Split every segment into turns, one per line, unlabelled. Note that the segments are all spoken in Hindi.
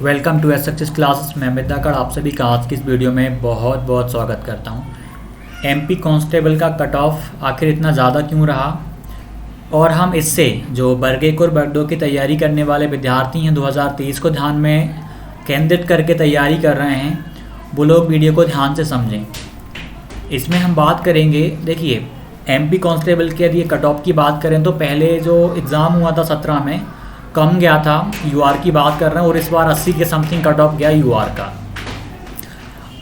Welcome to SHS classes. मैं मिद्दाकड़ आप सभी का आज की इस वीडियो में बहुत बहुत स्वागत करता हूं। एमपी कांस्टेबल का कट ऑफ आखिर इतना ज़्यादा क्यों रहा, और हम इससे जो बरगेक और बरडो की तैयारी करने वाले विद्यार्थी हैं 2023 को ध्यान में केंद्रित करके तैयारी कर रहे हैं, वो लोग वीडियो को ध्यान से समझें। इसमें हम बात करेंगे, देखिए एमपी कांस्टेबल के यदि कट ऑफ की बात करें तो पहले जो एग्ज़ाम हुआ था 17 में कम गया था, यूआर की बात कर रहे हैं, और इस बार 80 के समथिंग कट ऑफ गया यूआर का,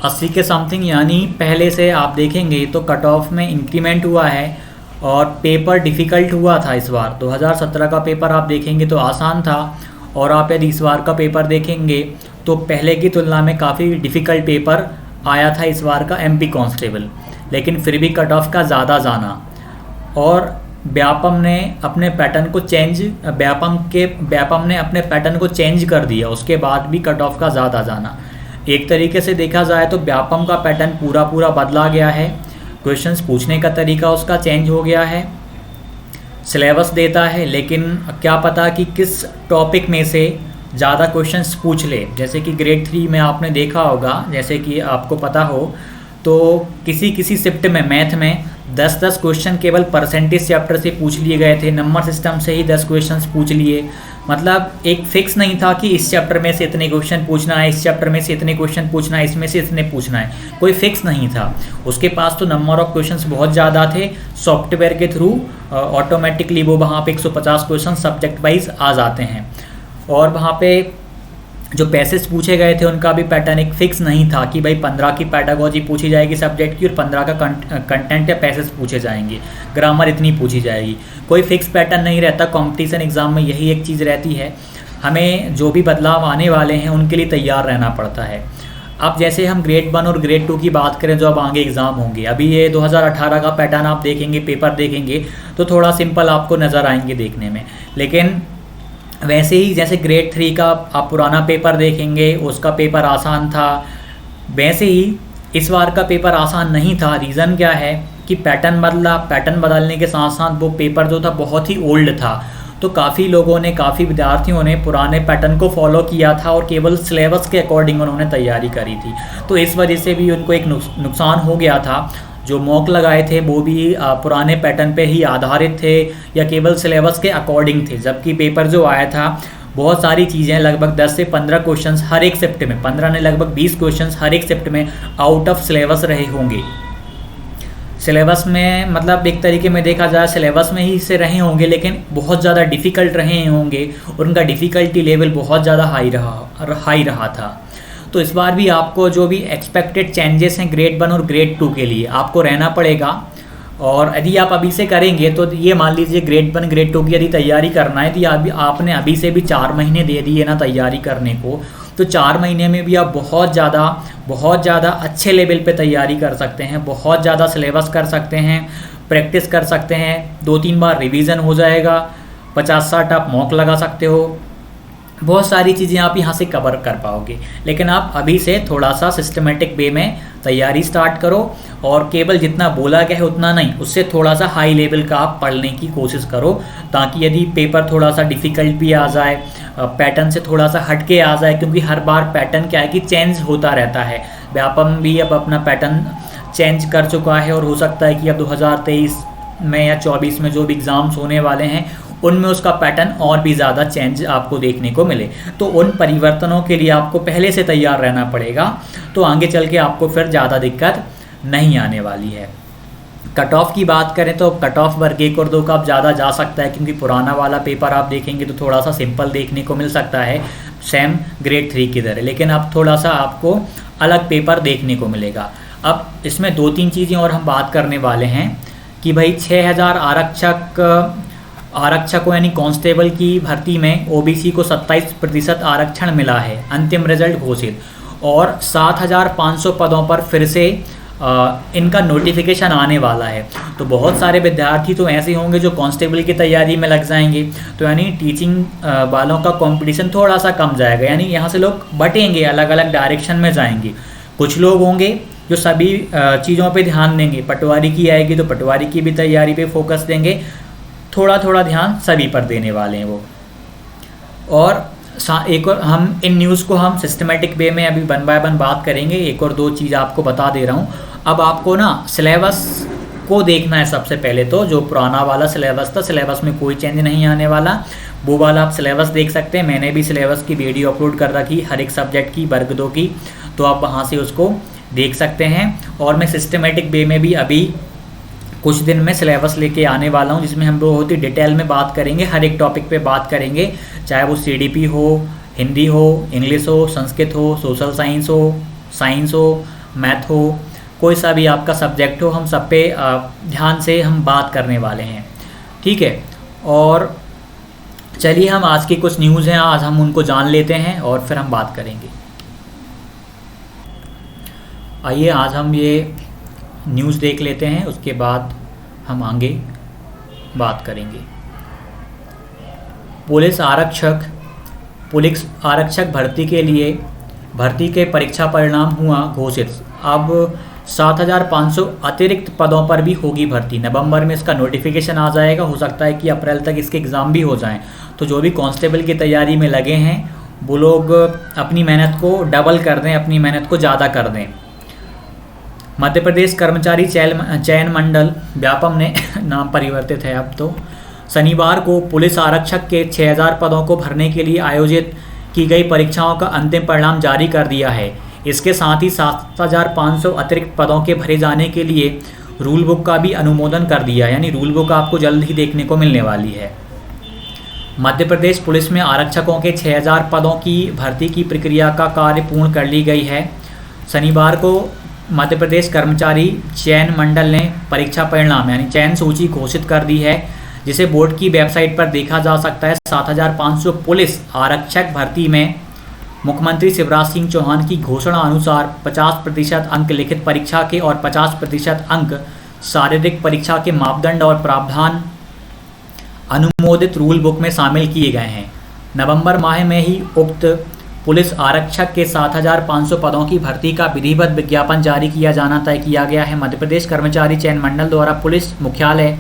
80 के समथिंग। यानी पहले से आप देखेंगे तो कट ऑफ में इंक्रीमेंट हुआ है और पेपर डिफ़िकल्ट हुआ था इस बार। 2017 का पेपर आप देखेंगे तो आसान था, और आप यदि इस बार का पेपर देखेंगे तो पहले की तुलना में काफ़ी डिफ़िकल्ट पेपर आया था इस बार का एमपी कांस्टेबल, लेकिन फिर भी कट ऑफ का ज़्यादा जाना। और व्यापम ने अपने पैटर्न को चेंज कर दिया, उसके बाद भी कट ऑफ का ज़्यादा जाना। एक तरीके से देखा जाए तो व्यापम का पैटर्न पूरा बदला गया है, क्वेश्चंस पूछने का तरीका उसका चेंज हो गया है, सिलेबस देता है, लेकिन क्या पता कि किस टॉपिक में से ज़्यादा क्वेश्चंस पूछ ले। जैसे कि ग्रेड 3 में आपने देखा होगा, जैसे कि आपको पता हो तो किसी शिफ्ट में मैथ में 10 क्वेश्चन केवल परसेंटेज चैप्टर से पूछ लिए गए थे, नंबर सिस्टम से ही 10 क्वेश्चंस पूछ लिए। मतलब एक फिक्स नहीं था कि इस चैप्टर में से इतने क्वेश्चन पूछना है, इस चैप्टर में से इतने क्वेश्चन पूछना है, इसमें से इतने पूछना है, कोई फिक्स नहीं था। उसके पास तो नंबर ऑफ क्वेश्चंस बहुत ज़्यादा थे, सॉफ्टवेयर के थ्रू ऑटोमेटिकली वो वहाँ पे 150 क्वेश्चन सब्जेक्ट वाइज आ जाते हैं। और वहाँ पे जो पैसेज पूछे गए थे उनका भी पैटर्न एक फिक्स नहीं था कि भाई 15 की पैडागोजी पूछी जाएगी सब्जेक्ट की और 15 का कंटेंट या पैसेज पूछे जाएंगे, ग्रामर इतनी पूछी जाएगी, कोई फिक्स पैटर्न नहीं रहता। कंपटीशन एग्ज़ाम में यही एक चीज़ रहती है, हमें जो भी बदलाव आने वाले हैं उनके लिए तैयार रहना पड़ता है। अब जैसे हम ग्रेड 1 और ग्रेड 2 की बात करें जो अब आगे एग्ज़ाम होंगे, अभी ये 2018 का पैटर्न आप देखेंगे, पेपर देखेंगे तो थोड़ा सिंपल आपको नज़र आएंगे देखने में, लेकिन वैसे ही जैसे ग्रेड 3 का आप पुराना पेपर देखेंगे उसका पेपर आसान था, वैसे ही इस बार का पेपर आसान नहीं था। रीज़न क्या है कि पैटर्न बदला, पैटर्न बदलने के साथ साथ वो पेपर जो था बहुत ही ओल्ड था, तो काफ़ी लोगों ने, काफ़ी विद्यार्थियों ने पुराने पैटर्न को फॉलो किया था और केवल सिलेबस के अकॉर्डिंग उन्होंने तैयारी करी थी, तो इस वजह से भी उनको एक नुकसान हो गया था। जो मॉक लगाए थे वो भी पुराने पैटर्न पे ही आधारित थे या केवल सिलेबस के अकॉर्डिंग थे, जबकि पेपर जो आया था बहुत सारी चीज़ें, लगभग 10 से 15 क्वेश्चंस हर एक शिफ्ट में, 15 ने लगभग 20 क्वेश्चंस हर एक शिफ्ट में आउट ऑफ सिलेबस रहे होंगे। सिलेबस में मतलब एक तरीके में देखा जाए सिलेबस में ही से रहे होंगे, लेकिन बहुत ज़्यादा डिफ़िकल्ट रहे होंगे और उनका डिफ़िकल्टी लेवल बहुत ज़्यादा हाई रहा था। तो इस बार भी आपको जो भी एक्सपेक्टेड चेंजेस हैं ग्रेड 1 और ग्रेड 2 के लिए आपको रहना पड़ेगा। और यदि आप अभी से करेंगे तो ये मान लीजिए ग्रेड 1 ग्रेड 2 की यदि तैयारी करना है तो अभी आपने अभी से भी 4 महीने दे दिए ना तैयारी करने को, तो 4 महीने में भी आप बहुत ज़्यादा अच्छे लेवल पे तैयारी कर सकते हैं, बहुत ज़्यादा सिलेबस कर सकते हैं, प्रैक्टिस कर सकते हैं, 2-3 बार रिवीजन हो जाएगा, 50-60 आप मॉक लगा सकते हो, बहुत सारी चीज़ें आप यहाँ से कवर कर पाओगे। लेकिन आप अभी से थोड़ा सा सिस्टमेटिक वे में तैयारी स्टार्ट करो, और केवल जितना बोला गया है उतना नहीं, उससे थोड़ा सा हाई लेवल का आप पढ़ने की कोशिश करो, ताकि यदि पेपर थोड़ा सा डिफ़िकल्ट भी आ जाए, पैटर्न से थोड़ा सा हट के आ जाए, क्योंकि हर बार पैटर्न क्या है कि चेंज होता रहता है। व्यापम भी अब अपना पैटर्न चेंज कर चुका है, और हो सकता है कि अब 2023 में या 24 में जो भी एग्ज़ाम्स होने वाले हैं उनमें उसका पैटर्न और भी ज़्यादा चेंज आपको देखने को मिले। तो उन परिवर्तनों के लिए आपको पहले से तैयार रहना पड़ेगा, तो आगे चल के आपको फिर ज़्यादा दिक्कत नहीं आने वाली है। कट ऑफ की बात करें तो कट ऑफ वर्ग 1 और 2 का आप ज़्यादा जा सकता है, क्योंकि पुराना वाला पेपर आप देखेंगे तो थोड़ा सा सिंपल देखने को मिल सकता है, सेम ग्रेड 3 की तरह, लेकिन अब थोड़ा सा आपको अलग पेपर देखने को मिलेगा। अब इसमें 2-3 चीज़ें और हम बात करने वाले हैं कि भाई 6000 आरक्षकों यानी कांस्टेबल की भर्ती में ओबीसी को 27% आरक्षण मिला है, अंतिम रिजल्ट घोषित, और 7500 पदों पर फिर से इनका नोटिफिकेशन आने वाला है। तो बहुत सारे विद्यार्थी तो ऐसे होंगे जो कांस्टेबल की तैयारी में लग जाएंगे, तो यानी टीचिंग वालों का कंपटीशन थोड़ा सा कम जाएगा, यानी यहाँ से लोग बटेंगे, अलग अलग डायरेक्शन में जाएंगे। कुछ लोग होंगे जो सभी चीज़ों पे ध्यान देंगे, पटवारी की आएगी तो पटवारी की भी तैयारी पे फोकस देंगे, थोड़ा थोड़ा ध्यान सभी पर देने वाले हैं वो। और एक और हम इन न्यूज़ को हम सिस्टमेटिक वे में अभी वन बाय वन बात करेंगे। एक और दो चीज़ आपको बता दे रहा हूँ। अब आपको ना सिलेबस को देखना है सबसे पहले। तो जो पुराना वाला सिलेबस था, सिलेबस में कोई चेंज नहीं आने वाला, वो वाला आप सिलेबस देख सकते हैं। मैंने भी सिलेबस की वीडियो अपलोड कर रखी हर एक सब्जेक्ट की, वर्ग 2 की, तो आप वहाँ से उसको देख सकते हैं। और मैं सिस्टमेटिक वे में भी अभी कुछ दिन में सिलेबस लेके आने वाला हूँ, जिसमें हम बहुत ही डिटेल में बात करेंगे, हर एक टॉपिक पे बात करेंगे, चाहे वो सीडीपी हो, हिंदी हो, इंग्लिश हो, संस्कृत हो, सोशल साइंस हो, मैथ हो, कोई सा भी आपका सब्जेक्ट हो, हम सब पे ध्यान से हम बात करने वाले हैं। ठीक है, और चलिए हम आज की कुछ न्यूज़ हैं, आज हम उनको जान लेते हैं और फिर हम बात करेंगे। आइए आज हम ये न्यूज़ देख लेते हैं, उसके बाद हम आगे बात करेंगे। पुलिस आरक्षक भर्ती के परीक्षा परिणाम हुआ घोषित। अब 7,500 अतिरिक्त पदों पर भी होगी भर्ती। नवंबर में इसका नोटिफिकेशन आ जाएगा, हो सकता है कि अप्रैल तक इसके एग्ज़ाम भी हो जाएं। तो जो भी कांस्टेबल की तैयारी में लगे हैं वो लोग अपनी मेहनत को डबल कर दें, अपनी मेहनत को ज़्यादा कर दें। मध्य प्रदेश कर्मचारी चयन मंडल व्यापम ने नाम परिवर्तित है अब तो, शनिवार को पुलिस आरक्षक के 6,000 पदों को भरने के लिए आयोजित की गई परीक्षाओं का अंतिम परिणाम जारी कर दिया है। इसके साथ ही 7,500 अतिरिक्त पदों के भरे जाने के लिए रूल बुक का भी अनुमोदन कर दिया, यानी रूल बुक आपको जल्द ही देखने को मिलने वाली है। मध्य प्रदेश पुलिस में आरक्षकों के 6,000 पदों की भर्ती की प्रक्रिया का कार्य पूर्ण कर ली गई है। शनिवार को मध्य प्रदेश कर्मचारी चयन मंडल ने परीक्षा परिणाम यानी चयन सूची घोषित कर दी है, जिसे बोर्ड की वेबसाइट पर देखा जा सकता है। 7,500 पुलिस आरक्षक भर्ती में मुख्यमंत्री शिवराज सिंह चौहान की घोषणा अनुसार 50% अंक लिखित परीक्षा के और 50% अंक शारीरिक परीक्षा के मापदंड और प्रावधान अनुमोदित रूल बुक में शामिल किए गए हैं। नवंबर माह में ही उक्त पुलिस आरक्षक के 7,500 पदों की भर्ती का विधिवत विज्ञापन जारी किया जाना तय किया गया है। मध्य प्रदेश कर्मचारी चयन मंडल द्वारा पुलिस मुख्यालय,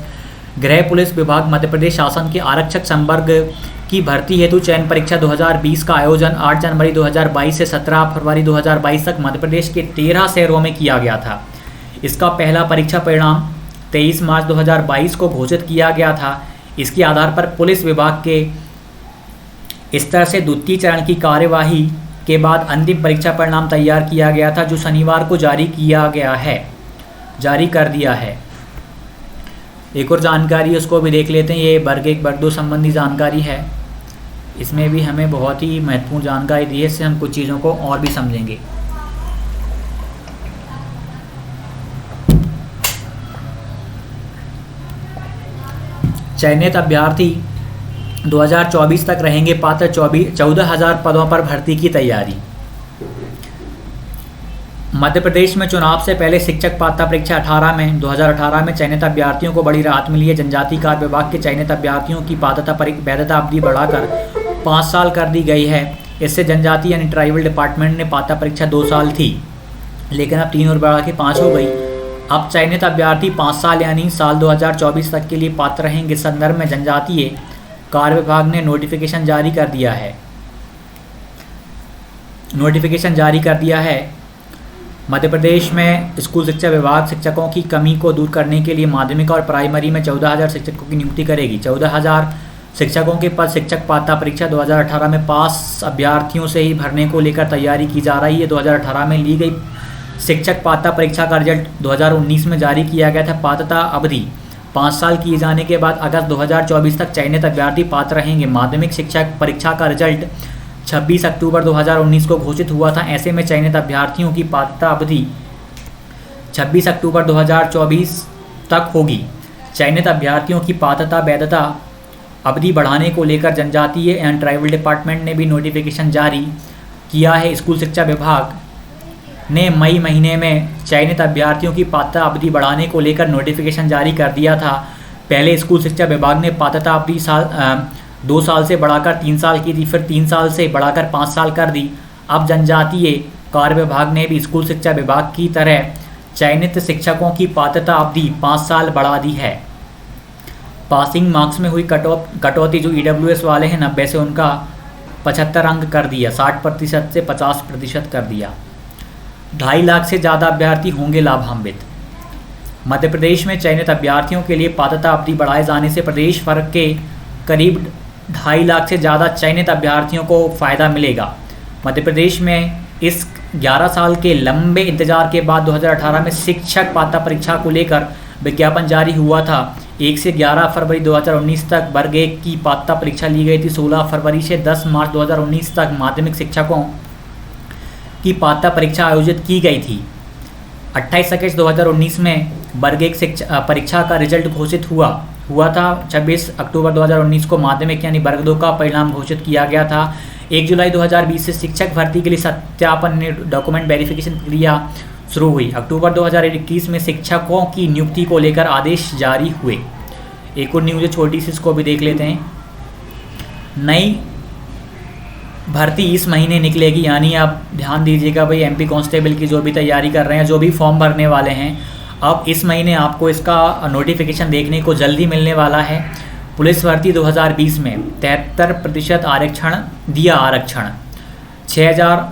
गृह पुलिस विभाग, मध्य प्रदेश शासन के आरक्षक संवर्ग की भर्ती हेतु चयन परीक्षा 2020 का आयोजन 8 जनवरी 2022 से 17 फरवरी 2022 तक मध्य प्रदेश के 13 शहरों में किया गया था। इसका पहला परीक्षा परिणाम 23 मार्च 2022 को घोषित किया गया था। इसके आधार पर पुलिस विभाग के स्तर से द्वितीय चरण की कार्यवाही के बाद अंतिम परीक्षा परिणाम तैयार किया गया था, जो शनिवार को जारी कर दिया है। एक और जानकारी उसको भी देख लेते हैं। ये वर्ग 1 वर्ग 2 संबंधी जानकारी है, इसमें भी हमें बहुत ही महत्वपूर्ण जानकारी दी है, इससे हम कुछ चीज़ों को और भी समझेंगे। चयनित अभ्यर्थी 2024 तक रहेंगे पात्र। 14,000 पदों पर भर्ती की तैयारी। मध्य प्रदेश में चुनाव से पहले शिक्षक पात्रता परीक्षा 2018 में चयनित अभ्यर्थियों को बड़ी राहत मिली है। जनजातीय कार्य विभाग के चयनित अभ्यर्थियों की वैधता अवधि बढ़ाकर 5 साल कर दी गई है। इससे जनजातीय यानी ट्राइबल डिपार्टमेंट ने पात्रता परीक्षा 2 साल थी, लेकिन अब 3 और बढ़ा के 5 हो गई। अब चयनित अभ्यर्थी 5 साल यानी साल 2024 तक के लिए पात्र रहेंगे। इस संदर्भ में जनजातीय कार्य विभाग ने नोटिफिकेशन जारी कर दिया है। मध्य प्रदेश में स्कूल शिक्षा विभाग शिक्षकों की कमी को दूर करने के लिए माध्यमिक और प्राइमरी में 14,000 शिक्षकों की नियुक्ति करेगी। 14,000 शिक्षकों के पद शिक्षक पात्रता परीक्षा 2018 में पास अभ्यर्थियों से ही भरने को लेकर तैयारी की जा रही है। 2018 में ली गई शिक्षक पात्रता परीक्षा का रिजल्ट 2019 में जारी किया गया था। पात्रता अवधि 5 साल किए जाने के बाद अगस्त 2024 तक चयनित अभ्यर्थी पात्र रहेंगे। माध्यमिक शिक्षक परीक्षा का रिजल्ट 26 अक्टूबर 2019 को घोषित हुआ था। ऐसे में चयनित अभ्यर्थियों की पात्रता अवधि 26 अक्टूबर 2024 तक होगी। चयनित अभ्यर्थियों की पात्रता वैधता अवधि बढ़ाने को लेकर जनजातीय एंड ट्राइबल डिपार्टमेंट ने भी नोटिफिकेशन जारी किया है। स्कूल शिक्षा विभाग ने मई महीने में चयनित अभ्यर्थियों की पात्रता अवधि बढ़ाने को लेकर नोटिफिकेशन जारी कर दिया था। पहले स्कूल शिक्षा विभाग ने पात्रता अवधि 2 साल से बढ़ाकर 3 साल की थी, फिर 3 साल से बढ़ाकर 5 साल कर दी। अब जनजातीय कार्य विभाग ने भी स्कूल शिक्षा विभाग की तरह चयनित शिक्षकों की पात्रता अवधि 5 साल बढ़ा दी है। पासिंग मार्क्स में हुई कटौती जो EWS वाले हैं 90 से उनका 75 अंक कर दिया, 60% से 50% कर दिया। 2.5 लाख से ज़्यादा अभ्यर्थी होंगे लाभान्वित। मध्य प्रदेश में चयनित अभ्यर्थियों के लिए पात्रता अवधि बढ़ाए जाने से प्रदेश भर के करीब 2.5 लाख से ज़्यादा चयनित अभ्यर्थियों को फ़ायदा मिलेगा। मध्य प्रदेश में इस 11 साल के लंबे इंतजार के बाद 2018 में शिक्षक पात्रता परीक्षा को लेकर विज्ञापन जारी हुआ था। 1 से 11 फरवरी 2019 तक वर्ग 1 की पात्रता परीक्षा ली गई थी। 16 फरवरी से 10 मार्च 2019 तक माध्यमिक शिक्षकों की पात्रता परीक्षा आयोजित की गई थी। 28 अगस्त 2019 में वर्ग 1 परीक्षा का रिजल्ट घोषित हुआ था। 26 अक्टूबर 2019 को माध्यमिक यानी वर्ग 2 का परिणाम घोषित किया गया था। 1 जुलाई 2020 से शिक्षक भर्ती के लिए सत्यापन डॉक्यूमेंट वेरिफिकेशन प्रक्रिया शुरू हुई। अक्टूबर 2021 में शिक्षकों की नियुक्ति को लेकर आदेश जारी हुए। एक और न्यूज़ छोटी सी, इसको भी देख लेते हैं। नई भर्ती इस महीने निकलेगी, यानी आप ध्यान दीजिएगा भाई, एमपी कांस्टेबल की जो भी तैयारी कर रहे हैं, जो भी फॉर्म भरने वाले हैं, अब इस महीने आपको इसका नोटिफिकेशन देखने को जल्दी मिलने वाला है। पुलिस भर्ती 2020 में 73% आरक्षण दिया। आरक्षण 6000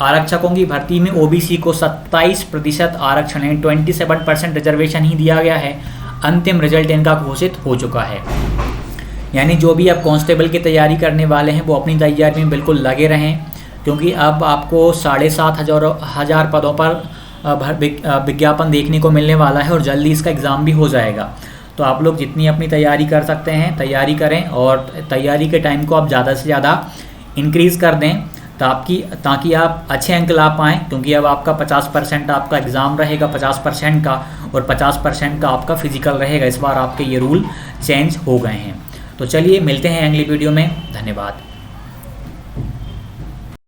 आरक्षकों की भर्ती में ओबीसी को 27% आरक्षण है, 27% रिजर्वेशन ही दिया गया है। अंतिम रिजल्ट इनका घोषित हो चुका है। यानी जो भी आप कांस्टेबल की तैयारी करने वाले हैं वो अपनी तैयारी में बिल्कुल लगे रहें, क्योंकि अब आपको 7,500 पदों पर विज्ञापन देखने को मिलने वाला है और जल्दी इसका एग्ज़ाम भी हो जाएगा। तो आप लोग जितनी अपनी तैयारी कर सकते हैं तैयारी करें, और तैयारी के टाइम को आप ज़्यादा से ज़्यादा इंक्रीज़ कर दें ताकि आप अच्छे अंक ला पाएँ, क्योंकि अब आपका 50% आपका एग्ज़ाम रहेगा 50% का, और 50% का आपका फिजिकल रहेगा। इस बार आपके ये रूल चेंज हो गए हैं। तो चलिए मिलते हैं अगली वीडियो में। धन्यवाद।